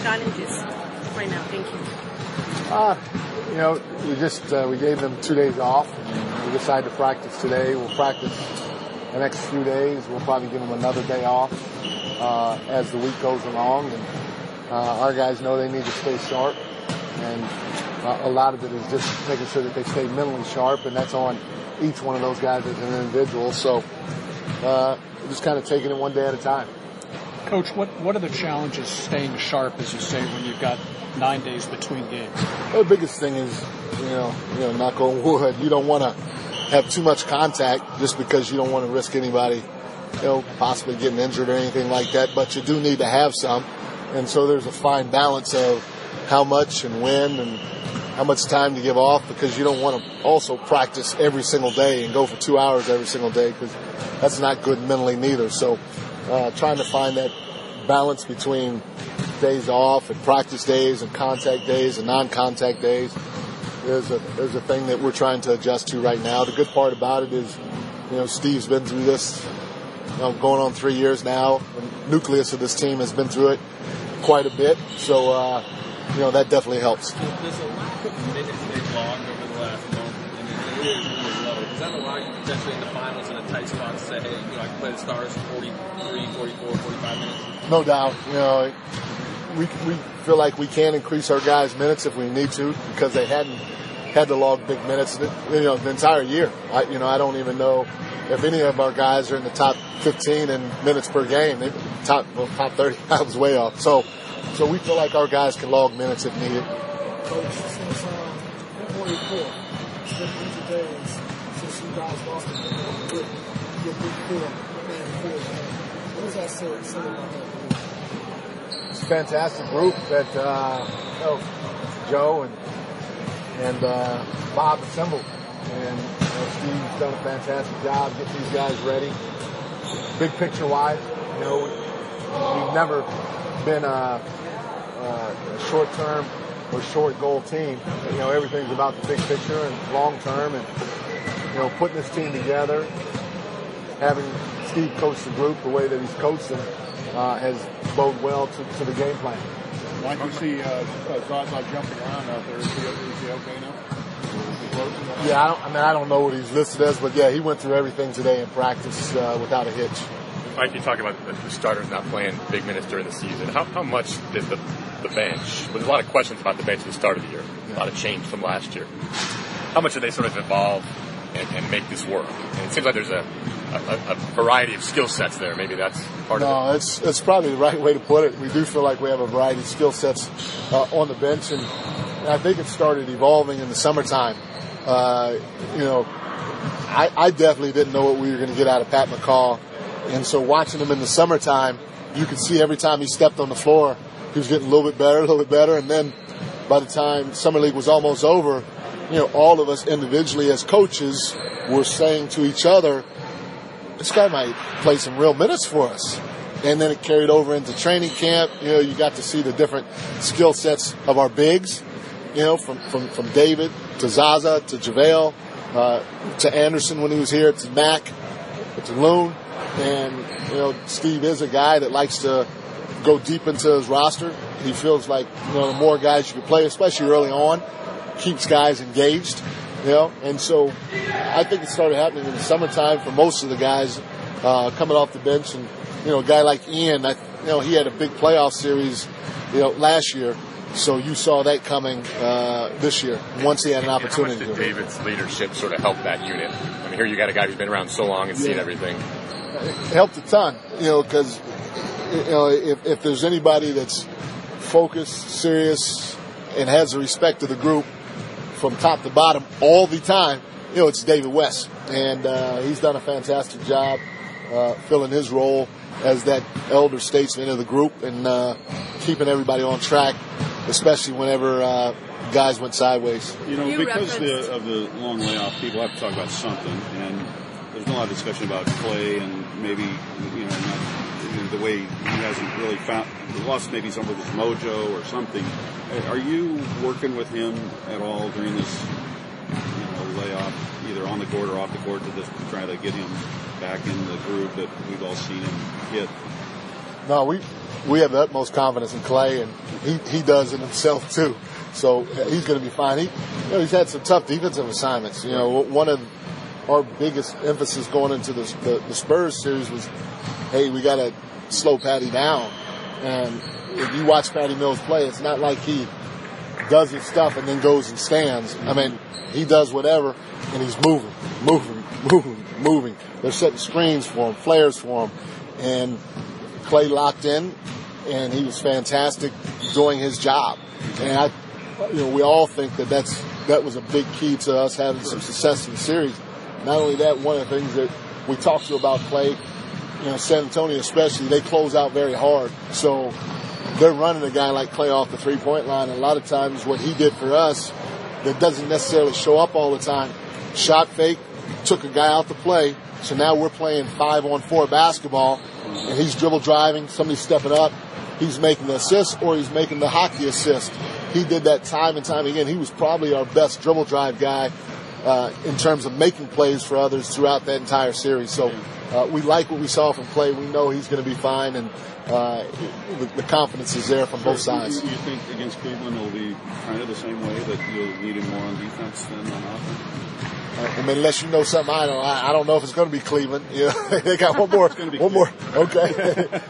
challenges right now? Thank you. We gave them 2 days off. And we decided to practice today. We'll practice the next few days. We'll probably give them another day off as the week goes along. And our guys know they need to stay sharp. And a lot of it is just making sure that they stay mentally sharp, and that's on each one of those guys as an individual. So just kind of taking it one day at a time. Coach, what are the challenges staying sharp, as you say, when you've got 9 days between games? The biggest thing is, knock on wood, you don't want to have too much contact just because you don't want to risk anybody, possibly getting injured or anything like that. But you do need to have some, and so there's a fine balance of how much and when and how much time to give off, because you don't want to also practice every single day and go for 2 hours every single day, because that's not good mentally neither. So trying to find that balance between days off and practice days and contact days and non-contact days is a thing that we're trying to adjust to right now. The good part about it is, Steve's been through this, going on 3 years now. The nucleus of this team has been through it quite a bit. So, that definitely helps. There's a lack of minutes they've logged over the last month, and it is really low. Does that allow you potentially in the finals in a tight spot to say, hey, I can play the Stars 43, 44, 45 minutes? No doubt. We feel like we can increase our guys' minutes if we need to, because they hadn't had to log big minutes, the entire year. I don't even know if any of our guys are in the top 15 in minutes per game. Top 30, I was way off. So we feel like our guys can log minutes if needed. Coach, since February 4th, it's been 100 days since you guys lost the game with your big four, what does that say about that group? It's a fantastic group that Joe and Bob assembled, and Steve's done a fantastic job getting these guys ready. Big picture wise, we've never been a short term or short goal team. Everything's about the big picture and long term, and putting this team together, having Steve coach the group the way that he's coached them has bode well to the game plan. Why do you see Zaza jumping around out there? Is he okay now? Yeah, I don't know what he's listed as, but yeah, he went through everything today in practice without a hitch. Mike, you talk about the starters not playing big minutes during the season. How much did the bench, there's a lot of questions about the bench at the start of the year, a lot of change from last year. How much did they sort of evolve and make this work? And it seems like there's a variety of skill sets there. Maybe that's part of it. No, it's probably the right way to put it. We do feel like we have a variety of skill sets on the bench, and I think it started evolving in the summertime. I definitely didn't know what we were going to get out of Pat McCaw. And so watching him in the summertime, you could see every time he stepped on the floor, he was getting a little bit better. And then by the time Summer League was almost over, all of us individually as coaches were saying to each other, this guy might play some real minutes for us. And then it carried over into training camp. You got to see the different skill sets of our bigs, from David to Zaza to JaVale, to Anderson when he was here, to Mac, to Loon. And, Steve is a guy that likes to go deep into his roster. He feels like, the more guys you can play, especially early on, keeps guys engaged, And so I think it started happening in the summertime for most of the guys coming off the bench. And, a guy like Ian, he had a big playoff series, last year. So you saw that coming this year once he had an opportunity. How much did David's leadership sort of help that unit? I mean, here you got a guy who's been around so long and seen everything. It helped a ton, because, if there's anybody that's focused, serious, and has the respect of the group from top to bottom all the time, it's David West. And he's done a fantastic job filling his role as that elder statesman of the group and keeping everybody on track, especially whenever guys went sideways. Because of the long layoff, people have to talk about something, and there's been a lot of discussion about Clay and maybe, not the way he hasn't really lost maybe some of his mojo or something. Are you working with him at all during this layoff, either on the court or off the court, to just try to get him back in the groove that we've all seen him hit? No, we have the utmost confidence in Clay, and he does it himself too. So he's going to be fine. He's had some tough defensive assignments. One of our biggest emphasis going into the Spurs series was, hey, we got to slow Patty down. And if you watch Patty Mills play, it's not like he does his stuff and then goes and stands. I mean, he does whatever, and he's moving. They're setting screens for him, flares for him, and Clay locked in, and he was fantastic doing his job. And we all think that was a big key to us having some success in the series. Not only that, one of the things that we talked to about Clay, San Antonio especially, they close out very hard. So they're running a guy like Clay off the three-point line. And a lot of times what he did for us that doesn't necessarily show up all the time, shot fake, took a guy out to play. So now we're playing 5-on-4 basketball, and he's dribble driving, somebody's stepping up, he's making the assist or he's making the hockey assist. He did that time and time again. He was probably our best dribble drive guy in terms of making plays for others throughout that entire series. So we like what we saw from Clay. We know he's going to be fine, and the confidence is there from both sides. You think against Cleveland it'll be kind of the same way, that you'll need him more on defense than on offense? Unless you know something I don't know if it's going to be Cleveland. They got one more. Okay.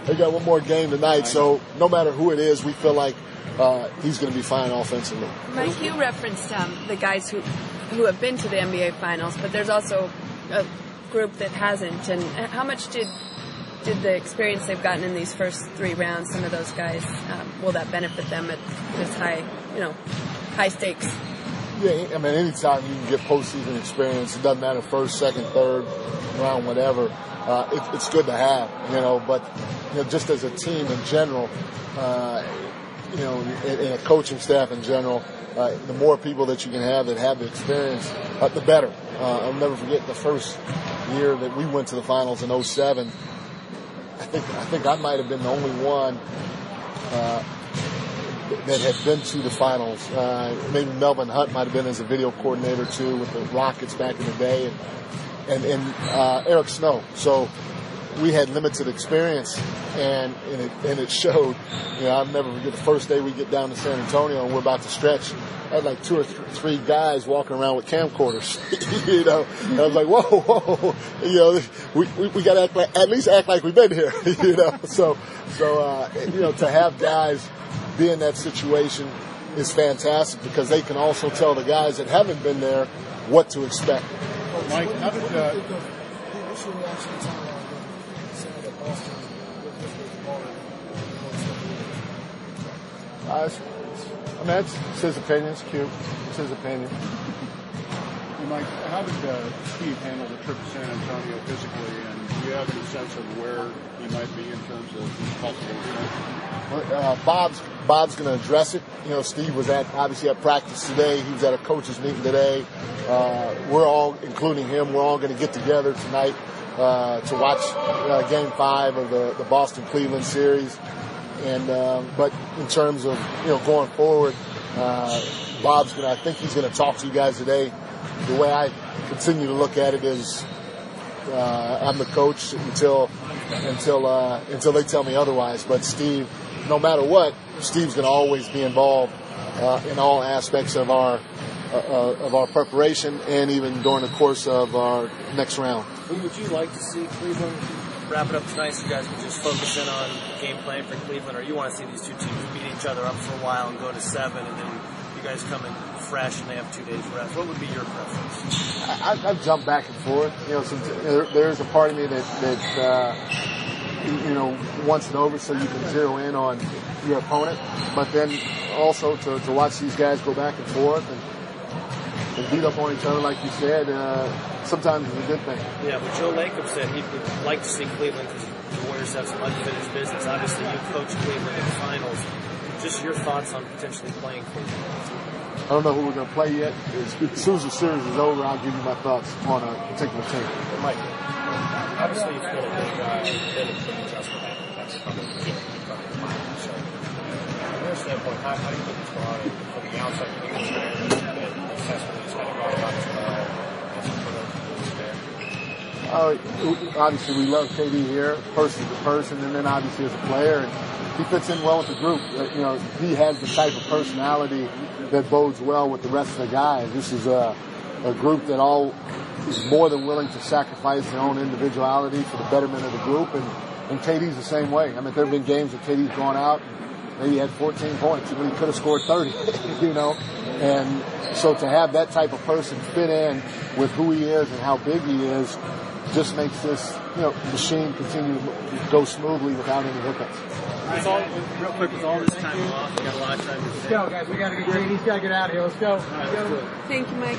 They got one more game tonight. So no matter who it is, we feel like he's going to be fine offensively. Mike, you referenced the guys who have been to the NBA Finals, but there's also a group that hasn't. And how much did the experience they've gotten in these first 3 rounds, some of those guys, will that benefit them at this high stakes? Yeah, I mean, anytime you can get postseason experience, it doesn't matter first, second, third round, whatever. It's good to have, But just as a team in general, and a coaching staff in general, the more people that you can have that have the experience, the better. I'll never forget the first year that we went to the finals in 2007. I think I might have been the only one that had been to the finals. Maybe Melvin Hunt might have been as a video coordinator too with the Rockets back in the day, and Eric Snow. So we had limited experience, and it showed. I'll never forget the first day we get down to San Antonio and we're about to stretch. I had like 2 or 3 guys walking around with camcorders, And I was like, whoa, we got to at least act like we've been here, So to have guys be in that situation is fantastic because they can also tell the guys that haven't been there what to expect. Mike, how did what's your reaction to saying that Boston would just get the ball It's his opinion. It's cute. It's his opinion. Mike, how did Steve handle the trip to San Antonio physically, and do you have any sense of where he might be in terms of possible Bob's going to address it. Steve was obviously at practice today. He was at a coaches meeting today. We're all, including him, we're all going to get together tonight to watch Game 5 of the Boston-Cleveland series. And but in terms of going forward, Bob's I think he's going to talk to you guys today. The way I continue to look at it is I'm the coach until they tell me otherwise. But Steve, no matter what, Steve's going to always be involved in all aspects of our preparation and even during the course of our next round. Would you like to see Cleveland wrap it up tonight so you guys can just focus in on game plan for Cleveland, or you want to see these two teams beat each other up for a while and go to 7, and then you guys come in fresh and they have 2 days rest? What would be your preference? I've jumped back and forth. There's a part of me that wants it over so you can zero in on your opponent, but then also to watch these guys go back and forth and beat up on each other, like you said, sometimes it's a good thing. Yeah, but Joe Lacob said he would like to see Cleveland because the Warriors have some unfinished business. Obviously, you coached Cleveland in the finals. Just your thoughts on potentially playing Cleveland? I don't know who we're going to play yet. As soon as the series is over, I'll give you my thoughts on a particular team. Mike, obviously you've been a big guy, been a big adjustment that's coming from the finals. So, from your standpoint, how do you think it's going from the outside? Do you think it's fair that assessment is kind of going on as well as a Obviously, we love KD here, person to person, and then obviously as a player, and he fits in well with the group. He has the type of personality that bodes well with the rest of the guys. This is a group that all is more than willing to sacrifice their own individuality for the betterment of the group, and KD's the same way. I mean, there have been games that KD's gone out and maybe had 14 points when he could have scored 30, and so to have that type of person fit in with who he is and how big he is just makes this, machine continue to go smoothly without any hiccups. Real quick, with all this time off, we got a lot of time to Let's go, guys. We got to get JD's got to get out of here. Let's go. Thank you, Mike.